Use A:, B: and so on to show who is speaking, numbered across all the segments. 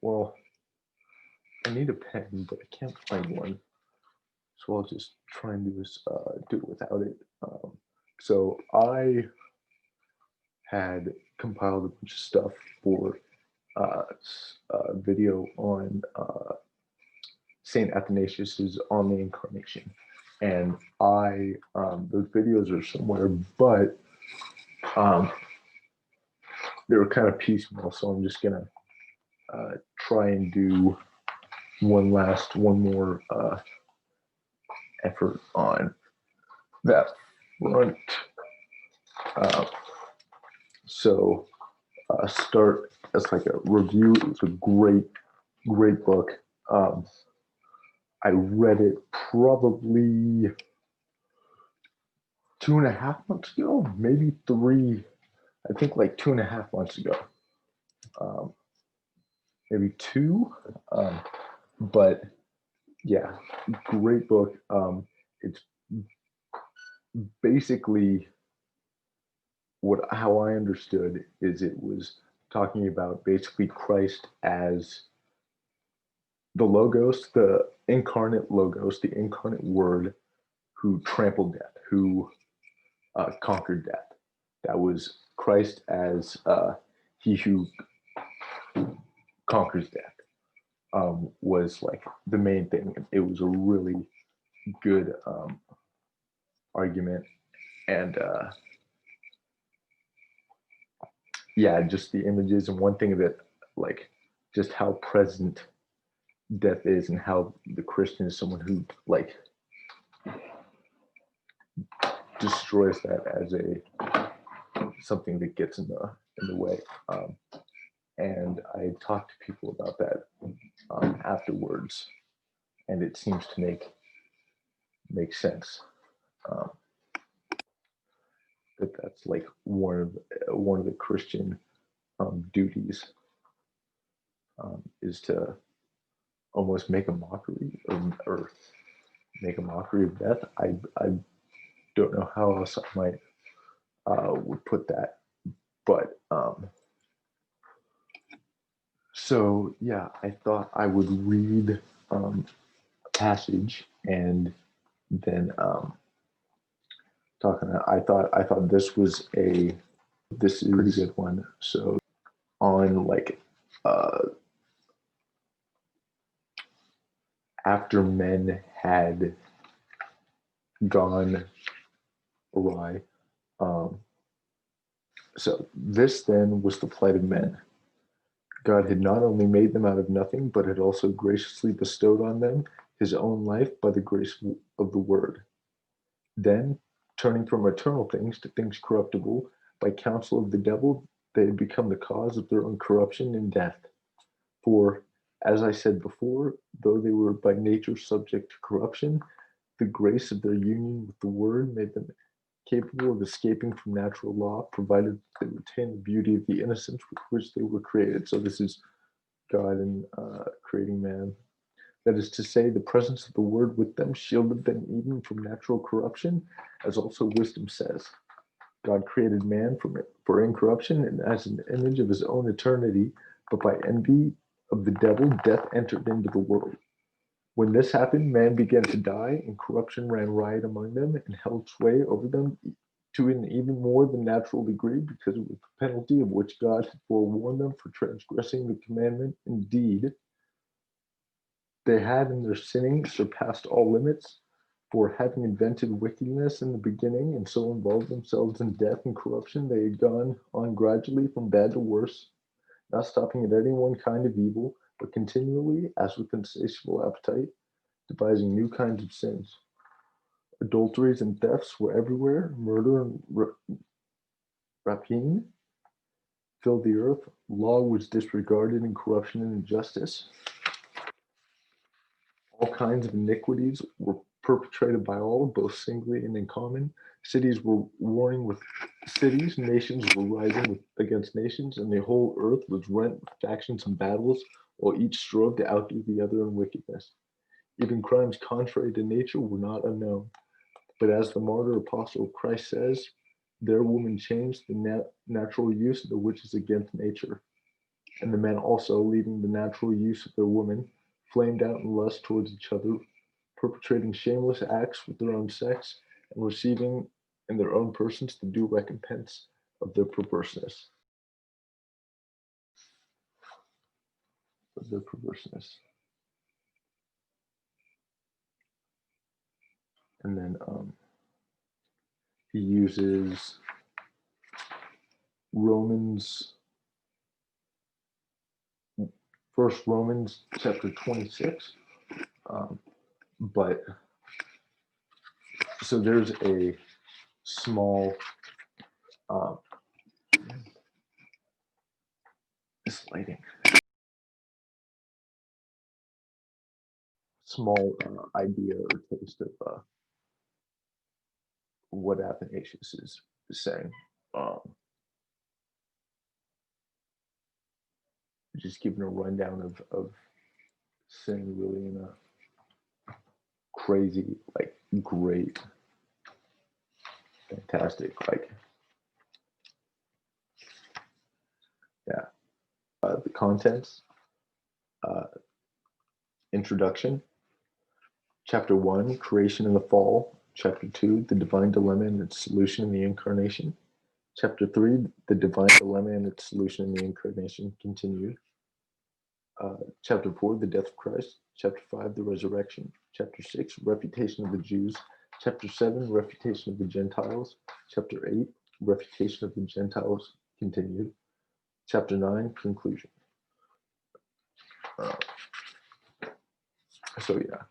A: Well, I need a pen, but I can't find one. So I'll just try and do it without it. So I had compiled a bunch of stuff for a video on Saint Athanasius's on the Incarnation, and I those videos are somewhere, but um, they were kind of piecemeal. So I'm just gonna try and do one more effort on that front. Uh, so start as like a review. It's a great book. I read it probably 2.5 months ago, maybe three. I think like 2.5 months ago, um, maybe two. But yeah, great book. It's basically how I understood is it was talking about basically Christ as the Logos, the incarnate Logos, the incarnate Word who trampled death, who conquered death. That was Christ as he who conquers death. Was like the main thing. It was a really good argument, and yeah, just the images. And one thing that like just how present death is, and how the Christian is someone who like destroys that as a something that gets in the way. And I talked to people about that afterwards, and it seems to make sense. That's like one of the Christian duties, is to almost make a mockery or make a mockery of death. I don't know how else I might would put that, but so yeah, I thought I would read a passage and then talking. I thought this is a pretty good one. So on like after men had gone awry. So this then was the plight of men. God had not only made them out of nothing, but had also graciously bestowed on them his own life by the grace of the word. Then, turning from eternal things to things corruptible, by counsel of the devil, they had become the cause of their own corruption and death. For, as I said before, though they were by nature subject to corruption, the grace of their union with the word made them capable of escaping from natural law, provided they retain the beauty of the innocence with which they were created. So this is God and creating man. That is to say, the presence of the word with them shielded them even from natural corruption, as also wisdom says. God created man for incorruption and as an image of his own eternity, but by envy of the devil, death entered into the world. When this happened, man began to die, and corruption ran riot among them and held sway over them to an even more than natural degree, because it was the penalty of which God had forewarned them for transgressing the commandment. Indeed, they had in their sinning surpassed all limits, for having invented wickedness in the beginning and so involved themselves in death and corruption, they had gone on gradually from bad to worse, not stopping at any one kind of evil, but continually, as with insatiable appetite, devising new kinds of sins. Adulteries and thefts were everywhere, murder and rapine filled the earth, law was disregarded, and corruption and injustice. All kinds of iniquities were perpetrated by all, both singly and in common. Cities were warring with cities, nations were rising against nations, and the whole earth was rent with factions and battles, while each strove to outdo the other in wickedness. Even crimes contrary to nature were not unknown. But as the martyr apostle of Christ says, their woman changed the natural use of the which is against nature. And the men also, leaving the natural use of their women, flamed out in lust towards each other, perpetrating shameless acts with their own sex, and receiving in their own persons the due recompense of their perverseness. Of their perverseness. And then he uses Romans, First Romans chapter 26. But so there's a small this lighting, small idea or taste of what Athanasius is saying. Just giving a rundown of sin really in a crazy, like great, fantastic, like yeah. The contents, introduction, chapter 1, creation and the fall, chapter 2, the divine dilemma and its solution in the Incarnation, chapter 3, the divine dilemma and its solution in the Incarnation continued, chapter 4, the death of Christ, chapter 5, the resurrection, chapter 6, refutation of the Jews, chapter 7, refutation of the Gentiles, chapter 8, refutation of the Gentiles continued, chapter 9, conclusion. So yeah,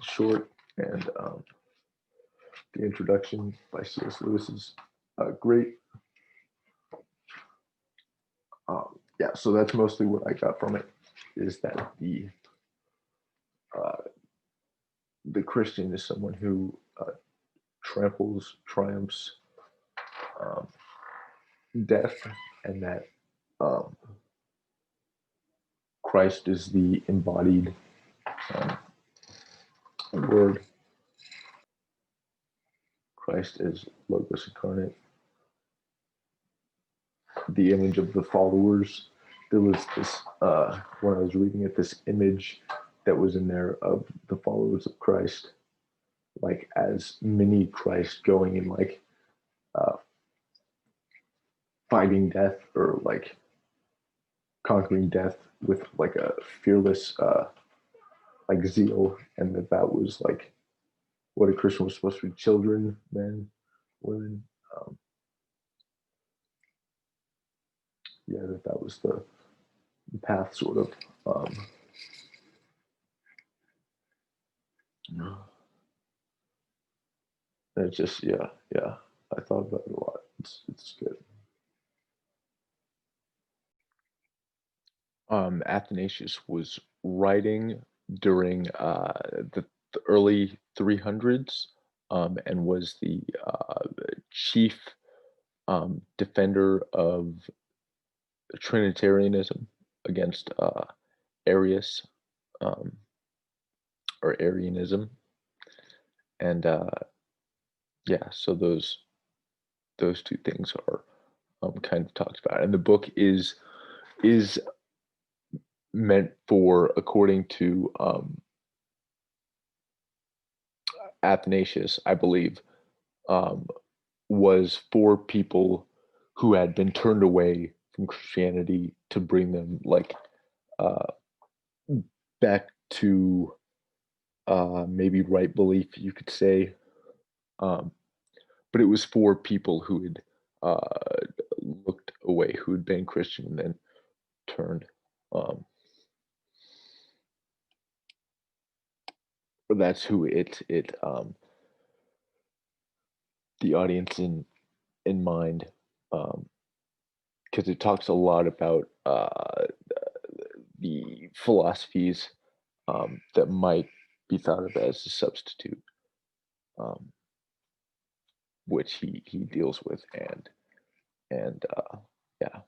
A: short, and the introduction by C.S. Lewis is great. Yeah, so that's mostly what I got from it, is that the Christian is someone who triumphs death, and that Christ is the embodied word. Christ is Logos incarnate, the image of the followers. There was this, when I was reading it, this image that was in there of the followers of Christ, like as mini Christ going and like fighting death, or like conquering death with like a fearless like zeal, and that was like what a Christian was supposed to be: children, men, women. Yeah, that was the path, sort of. And it's just, yeah. I thought about it a lot. It's good. Athanasius was writing during the early 300s, and was the chief defender of Trinitarianism against Arius, or Arianism, and yeah, so those two things are kind of talked about, and the book is meant for, according to Athanasius, I believe, was for people who had been turned away from Christianity, to bring them like uh, back to maybe right belief, you could say. Um, but it was for people who had looked away, who had been Christian and then turned. That's who it the audience in mind, because it talks a lot about the philosophies that might be thought of as a substitute, um, which he deals with, and yeah.